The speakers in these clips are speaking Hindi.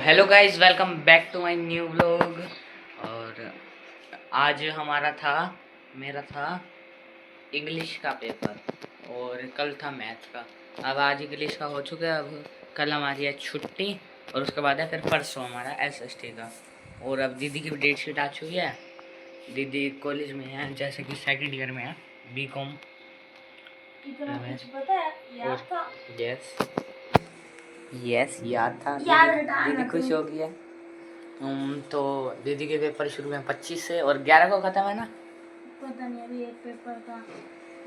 Hello guys, welcome back to my new vlog. और आज मेरा था इंग्लिश का पेपर और कल था मैथ का। अब आज इंग्लिश का हो चुका है। अब कल हमारी है छुट्टी और उसके बाद है फिर परसों हमारा एसएसटी का। और अब दीदी की डेट शीट आ चुकी है। दीदी कॉलेज में है, जैसे कि सेकंड ईयर में है, बीकॉम। यस याद था। दीदी खुश हो गई है। तो दीदी के पेपर शुरू हैं 25 से और 11 को ख़त्म है ना। पता नहीं अभी एक पेपर का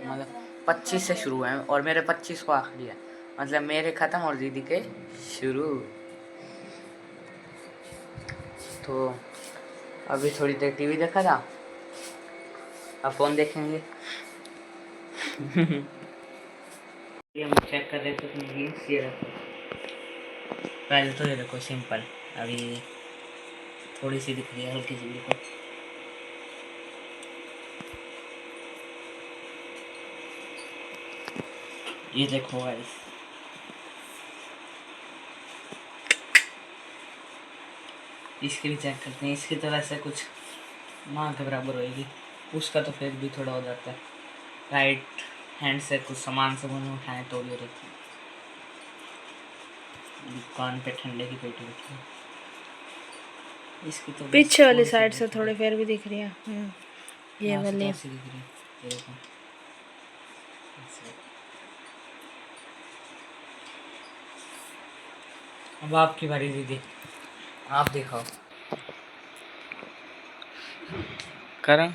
मतलब 25 से शुरू है और मेरे 25 को आखिरी है। मतलब मेरे ख़त्म और दीदी के शुरू। तो अभी थोड़ी देर टीवी देखा था, अब फ़ोन देखेंगे। ये हम चेक कर रहे थे अपनी जीन्स। ये रखो, पहले तो ये देखो सिंपल, अभी थोड़ी सी दिख रही है, हल्की सी देखो। ये देखो गाइस, इसके भी चेक करते हैं। इसकी तो वैसे कुछ माँ के बराबर होएगी, उसका तो फिर भी थोड़ा हो जाता है। राइट हैंड से कुछ सामान उठाएं तो ले रखी दुकान पे ठंडे की पेटी रखी। इसकी तो पीछे वाली साइड से थोड़ी फिर भी दिख रही है। ये वाली दिख रही है, देखो। अब आपकी बारी दीदी, आप दिखाओ। करो।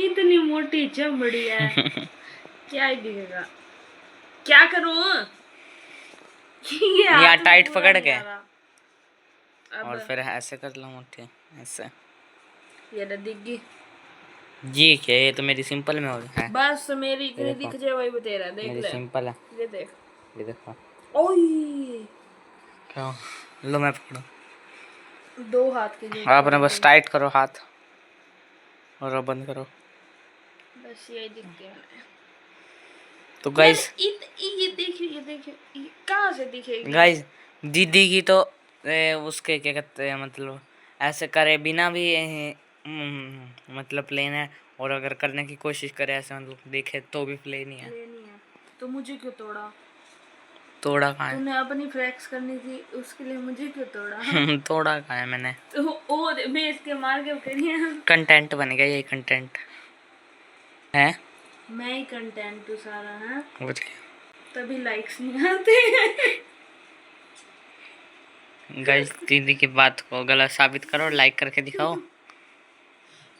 इतनी मोटी चमड़ी है, क्या ही दिखेगा। क्या करूं? यहाँ टाइट पकड़ के और अब फिर ऐसे कर लो मुट्ठी ऐसे। ये दिख जी क्या, ये तो मेरी सिंपल में हो है। बस मेरी इतनी दिख जाए वही तेरा देख मेरी ले। सिंपल है, ये देख। ये देखो। ओए क्या लो, मैं पकड़ो। दो हाथ की जो आपने बस टाइट करो हाथ और अब बंद करो। बस यही दिखती है। तो गाइस, ये देखिए कहाँ से दिखेगी? गाइस दीदी की तो उसके क्या कहते हैं, मतलब ऐसे करे बिना भी मतलब प्लेन है, और अगर करने की कोशिश करे ऐसे मतलब देखे तो भी प्लेन ही है। तो मुझे क्यों तोड़ा? तोड़ा कहाँ है? तूने अपनी फ्लेक्स करनी थी, उसके लिए मुझे क्यों तोड़ा? तोड़ा कहाँ है मैंने? तो और मैं इसके मार के करिए। कंटेंट बनेगा, यही कंटेंट है। मैं ही कंटेंट हूँ सारा है, बुझ गया। तभी लाइक्स नहीं आते। गाइस दीदी की बात को गलत साबित करो, लाइक करके दिखाओ।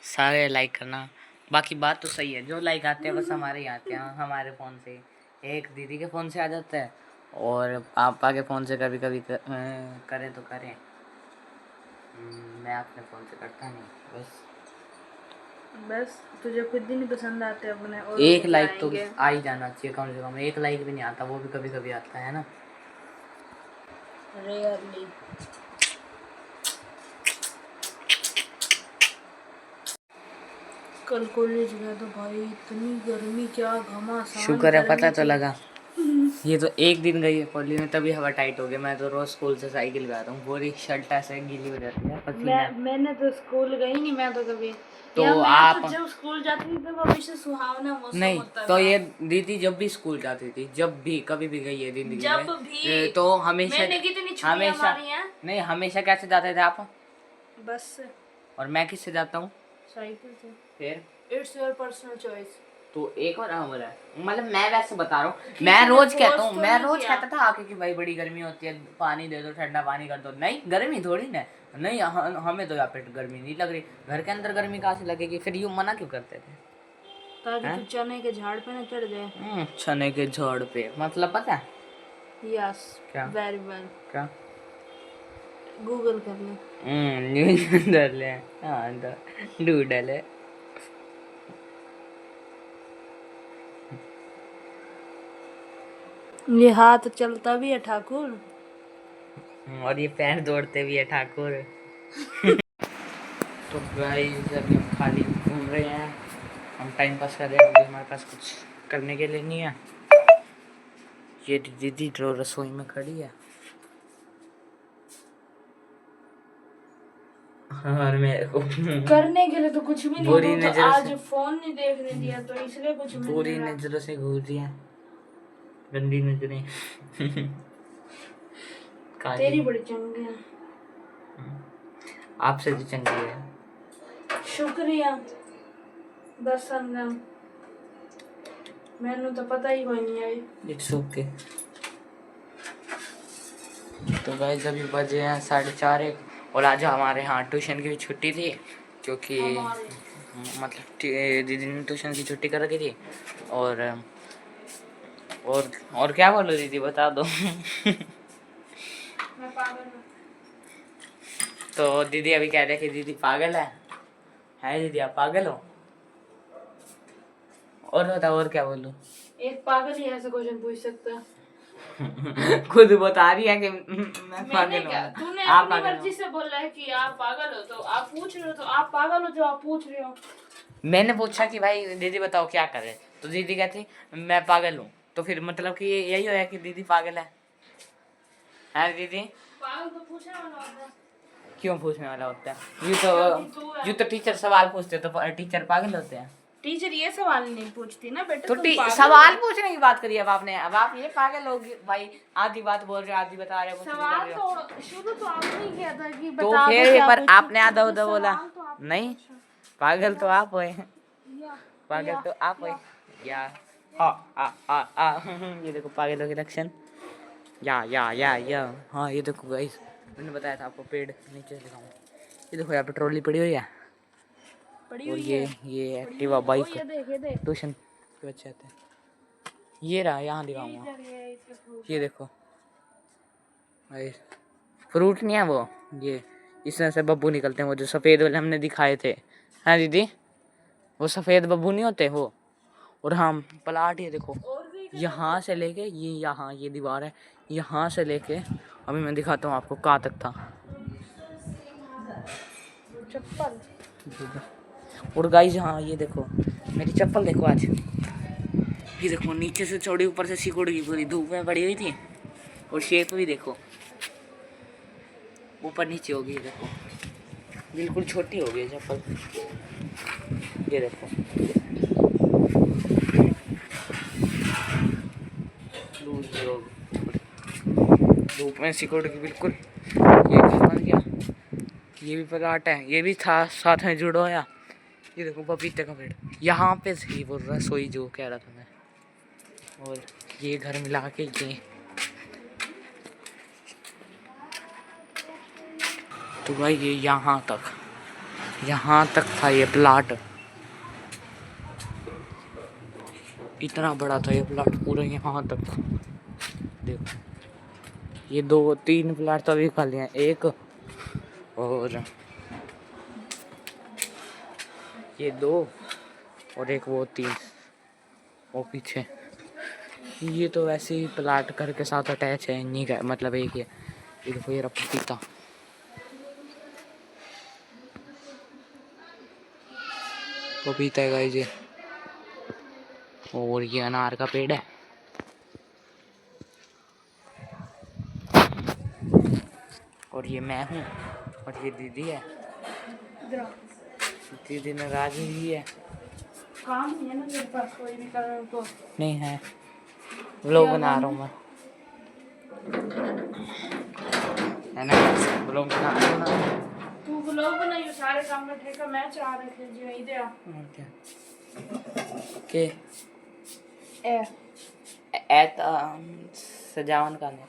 सारे लाइक करना, बाकी बात तो सही है। जो लाइक आते हैं बस हमारे ही आते हैं, हमारे फ़ोन से। एक दीदी के फ़ोन से आ जाता है और पापा के फ़ोन से कभी कभी करें तो करें। मैं अपने फ़ोन से करता नहीं। बस तुझे खुद ही नहीं पसंद आते अपने, और एक लाइक तो आ ही जाना चाहिए कम से कम। एक लाइक भी नहीं आता, वो भी कभी कभी आता है ना। रेयरली। कल कॉलेज गया तो भाई इतनी गर्मी, क्या घमासान। शुक्र है पता तो लगा। ये तो एक दिन गई है कॉलेज में तभी हवा टाइट हो गई। मैं तो रोज स्कूल से साइकिल पे आता हूँ, पूरी शर्ट ऐसे गीली हो जाती है पसीना। मैंने तो स्कूल गई नहीं, मैं तो कभी। तो मैं आप तो जब स्कूल जाती थी तो हमेशा सुहावना मौसम नहीं होता तो था। ये दीदी जब भी स्कूल जाती थी, जब भी कभी भी गई है जिंदगी जब में, भी तो हमेशा मैंने कितनी छुट्टियां मारी हैं। नहीं, हमेशा कैसे जाते थे आप? बस से। और मैं किससे जाता हूँ? साइकिल से। फिर इट्स योर पर्सनल चॉइस। तो एक और उम्र है, मतलब मैं वैसे बता रहा हूँ। मैं रोज कहता हूँ, मैं रोज कहता था आके कि भाई बड़ी गर्मी होती है, पानी दे दो, ठंडा पानी कर दो। नहीं, गर्मी थोड़ी ना, नहीं हमें तो यहाँ पे गर्मी नहीं लग रही। घर के अंदर गर्मी कहाँ से लगेगी? फिर यूँ मना क्यों करते थे? ताकि तू चने के झाड़ पे ना चढ़ जाए। चने के झाड़ पे मतलब पता है? यस, क्या वेरी वेल। क्या? गूगल कर ले। न्यूज डाले, हाँ तो डूडल है। ये हाथ चलता भी है ठाकुर, और ये पैर दौड़ते भी है ठाकुर। तो गाइस अभी हम खाली घूम रहे हैं, हम टाइम पास कर रहे हैं क्योंकि हमारे पास कुछ करने के लिए नहीं है। ये दीदी जो रसोई में खड़ी है, और मेरे को करने के लिए तो कुछ भी नहीं, बुरी वो तो नजरों आज से फोन नहीं देखने दिया तो इसलिए कुछ मिल बुरी नहीं रहा। नजरों से घूर दिया, गंदी नजरें काली। तेरी बड़ी चंगी है। आपसे भी चंगी है। शुक्रिया दर्शन का, मैंने तो पता ही कोई नहीं आई। It's okay. तो गाइस अभी बजे हैं 4:30 और आज हमारे यहाँ ट्यूशन की भी छुट्टी थी, क्योंकि हमारे मतलब दीदी ने ट्यूशन की छुट्टी कर रखी थी। और और क्या बोलो दीदी, बता दो मैं पागल हूँ। तो दीदी अभी कह रहे कि दीदी पागल है दीदी आप पागल हो। और बताओ और क्या बोलूं एक पागल ही ऐसा क्वेश्चन पूछ सकता है। खुद बता रही है कि मैं मैंने पागल क्या, हूँ। तूने आप अपनी पागल मर्जी हो। से बोला है कि आप पागल हो, तो आप पूछ रहे हो तो आप पागल हो जो आप पूछ रहे हो। मैंने पूछा कि भाई दीदी बताओ क्या करे, तो दीदी कहती मैं पागल हूँ, तो फिर मतलब कि यही होया कि दीदी पागल है दीदी। पागल तो पूछने वाला होता है। क्यों पूछने वाला होता है? क्योंकि यूं तो टीचर सवाल पूछते तो टीचर पागल होते हैं। टीचर ये सवाल नहीं पूछती ना बेटा, तो तुम पागल सवाल हो। पूछने की बात करी अब आपने, अब आप ये पागल होगी भाई, आधी बात बोल रहे हो आधी बता रहे हो, कुछ नहीं कर सवाल रहे हो। तो शुरू तो आपने ही किया था कि तो बता दो फिर क्या पर पूछूं। आपने आधा उधा बोला, सवाल तो आपने नहीं पूछा। पागल तो आप हुए, या पागल तो आप हुए। या या ये देखो पागलों के लक्षण। या हाँ ये देखो गाइस, मैंने बताया था आपको पेड़ नीचे से दिखाऊं। ये देखो यहाँ पे ट्रॉली पड़ी हुई है, पड़ी और हुई ये है। एक्टिवा बाइक ये देख ट्यूशन के बच्चे आते हैं। ये रहा, यहाँ दिखाऊंगा, ये देखो गाइस, फ्रूट नहीं है वो, ये इसमें से बब्बू निकलते हैं, वो जो सफ़ेद वाले हमने दिखाए थे। हाँ दीदी, वो सफ़ेद बब्बू नहीं होते वो। और हम प्लाट ये देखो, यहाँ से लेके ये यहाँ ये दीवार है, यहाँ से लेके अभी मैं दिखाता हूँ आपको कहाँ तक था चप्पल। और गाइस हाँ ये देखो मेरी चप्पल देखो आज, ये देखो नीचे से चौड़ी ऊपर से सिकुड़ गई, पूरी धूप में पड़ी हुई थी। और शेप भी देखो ऊपर नीचे हो गई, देखो बिल्कुल छोटी हो गई चप्पल, ये देखो लूज हो गई, धूप में सिकुड़ गई बिल्कुल। ये घर बन गया, ये भी प्लाट है, ये भी था साथ में जुड़ा होया। ये देखो पपीते का पेड़, यहाँ पे सही बोल रहा सोई जो कह रहा था मैं। और ये घर मिला के ये, तो भाई ये यहाँ तक था ये प्लाट, इतना बड़ा था ये प्लाट पूरा यहाँ तक। देखो ये 2-3 प्लाट तो अभी खाली हैं, एक और ये 2 और एक वो 3 वो पीछे। ये तो वैसे ही प्लाट घर के साथ अटैच है, नहीं का मतलब एक ही है। ये देखो ये रहा पपीता, पपीता है गाइस ये, और ये अनार का पेड़ है। और ये मैं हूँ, और ये दीदी है, दीदी नाराज हुई है। काम नहीं है ना मेरे पास कोई भी करने को। नहीं है, व्लॉग बना रहा हूँ मैं, है ना, व्लॉग बना रहा हूँ ना। तू व्लॉग बनाइयो, सारे काम में ठेका मैं चला रखे जो इधर आ। और क्या के ए एता सजावन का नहीं,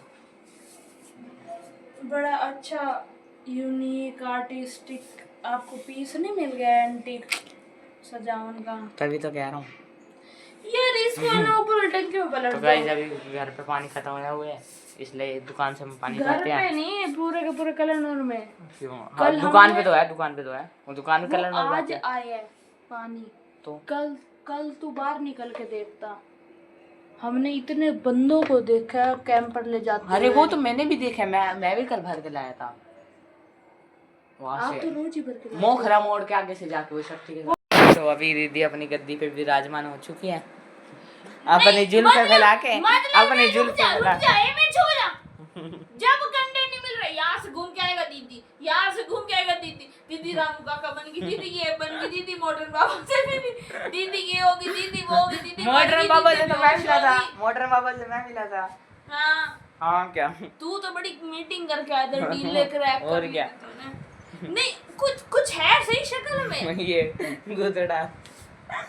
बड़ा अच्छा यूनिक आर्टिस्टिक आपको पीस नहीं मिल गया एंटीक सजावन का। तभी तो कह रहा हूँ। यार इसको ना ऊपर उल्टन क्यों पलट तो दो? गाइस अभी घर पे पानी खत्म होया हुआ है, इसलिए दुकान से हम पानी घर लाते पे हैं। नहीं, पूरे के पूरे कलर में। क्यों? हाँ, कल दुकान हमने- पे तो है, दुकान पे तो है, वो दुकान में वो कलर में आज लाते हैं। आया है पानी, तो कल कल तू बाहर निकल के देखता, हमने इतने बंदों को देखा कैंपर ले जाते अरे हुए। वो तो मैंने भी देखा, मैं भी कल भर के लाया था वहाँ आप तो से, रोज ही भर के लाते हो। मोखरा मोड़ के आगे से जाके वो शक्ति के साथ। तो अभी दीदी अपनी गद्दी पे विराजमान हो चुकी है, अपनी जुल्फे फैला के, अपनी जुल्फे फैला के। जब कंडे नहीं मिल रहे यहाँ से घूम के आएगा दीदी, यहाँ से घूम के आएगा दीदी, दीदी रामू काका बन गई, दीदी ये बन गई, दीदी मॉडर्न बाबा से मिली, दीदी ये होगी, दीदी वो होगी, दीदी मॉडर्न बाबा से तो मैं मिला था, मॉडर्न बाबा से मैं मिला था। हाँ क्या तू तो बड़ी मीटिंग करके आया था, डील लेकर आया और क्या नहीं, कुछ है सही शक्ल में। ये गुदड़ा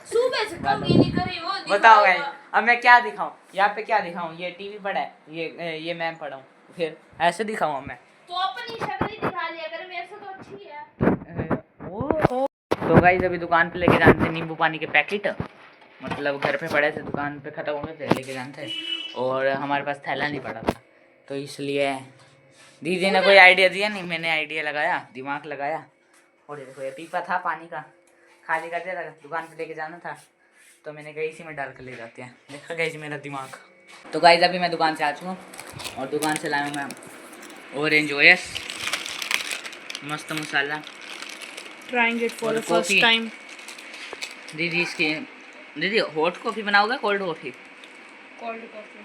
सुबह से कम ही नहीं करी वो। बताओ गाइस, अब मैं क्या दिखाऊं, यहाँ पे क्या दिखाऊं, ये टीवी पड़ा है, ये मैं पढ़ा हूँ, फिर ऐसे दिखाऊं मैं तो अपनी शक्ल ही दिखा लिया कर, मेरे से तो अच्छी है। तो गाइस अभी दुकान पे लेके जाते नींबू पानी के पैकेट, मतलब घर पे पड़े थे, दुकान पे खत्म हो गए थे, लेके जाते और हमारे पास थैला नहीं पड़ा था, तो इसलिए दीदी ने कोई आइडिया दिया नहीं, मैंने आइडिया लगाया, दिमाग लगाया, और ये देखो ये पीपा था पानी का, खाली कर दिया था, दुकान पे लेके जाना था, तो मैंने कहा इसी में डाल कर ले जाते हैं, देखा गाइस मेरा दिमाग। तो गाइस अभी मैं दुकान से आ चुका हूँ और दुकान से लाया हूँ मैं ऑरेंज ओएस, मस्त मसाला, ट्राइंग इट फॉर और द फर्स्ट कॉफी। टाइम। दीदी हॉट कॉफ़ी बनाओगे कोल्ड कॉफ़ी? Cold coffee.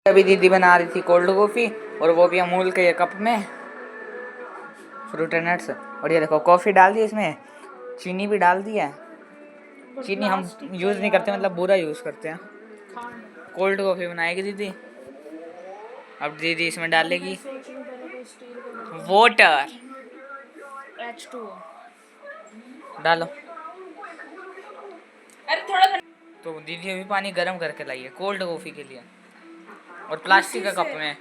अभी दीदी बना रही थी कोल्ड कॉफ़ी, और वो भी अमूल के कप में, फ्रूट एंड नट्स, और ये देखो कॉफ़ी डाल दी इसमें, चीनी भी डाल दी है, चीनी हम यूज़ नहीं करते, मतलब बुरा यूज़ करते हैं। कोल्ड कॉफ़ी बनाएगी दीदी, अब दीदी इसमें डालेगी वाटर, H2O। डालो। अरे थोड़ा तो दीदी अभी पानी गर्म करके लाई है कोल्ड कॉफ़ी के लिए, और प्लास्टिक का कप में,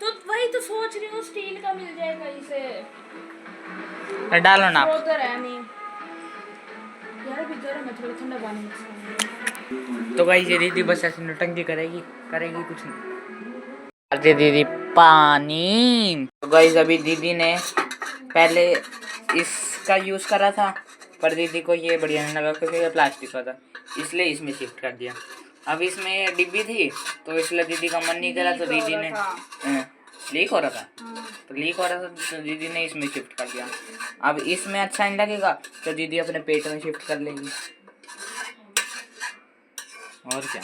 तो वही तो सोच रही हूँ, स्टील का मिल जाएगा इसे, डालो ना। उधर है नहीं यार, अभी गर्म है, थोड़ा ठंडा पानी मिक्स। तो गाइस ये दीदी बस ऐसे नौटंकी करेगी कुछ नहीं। डालते दीदी पानी। तो गाइस अभी दीदी ने पहले इसका यूज़ करा था, पर दीदी को ये बढ़िया नहीं लगा क्योंकि ये प्लास्टिक का था, इसलिए इसमें शिफ्ट कर दिया। अब इसमें डिब्बी थी तो इसलिए दीदी का मन नहीं करा, तो दीदी ने लीक हो रहा था, तो लीक हो रहा था तो दीदी ने इसमें शिफ्ट कर दिया। अब इसमें अच्छा नहीं लगेगा तो दीदी अपने पेट में शिफ्ट कर लेगी, और क्या।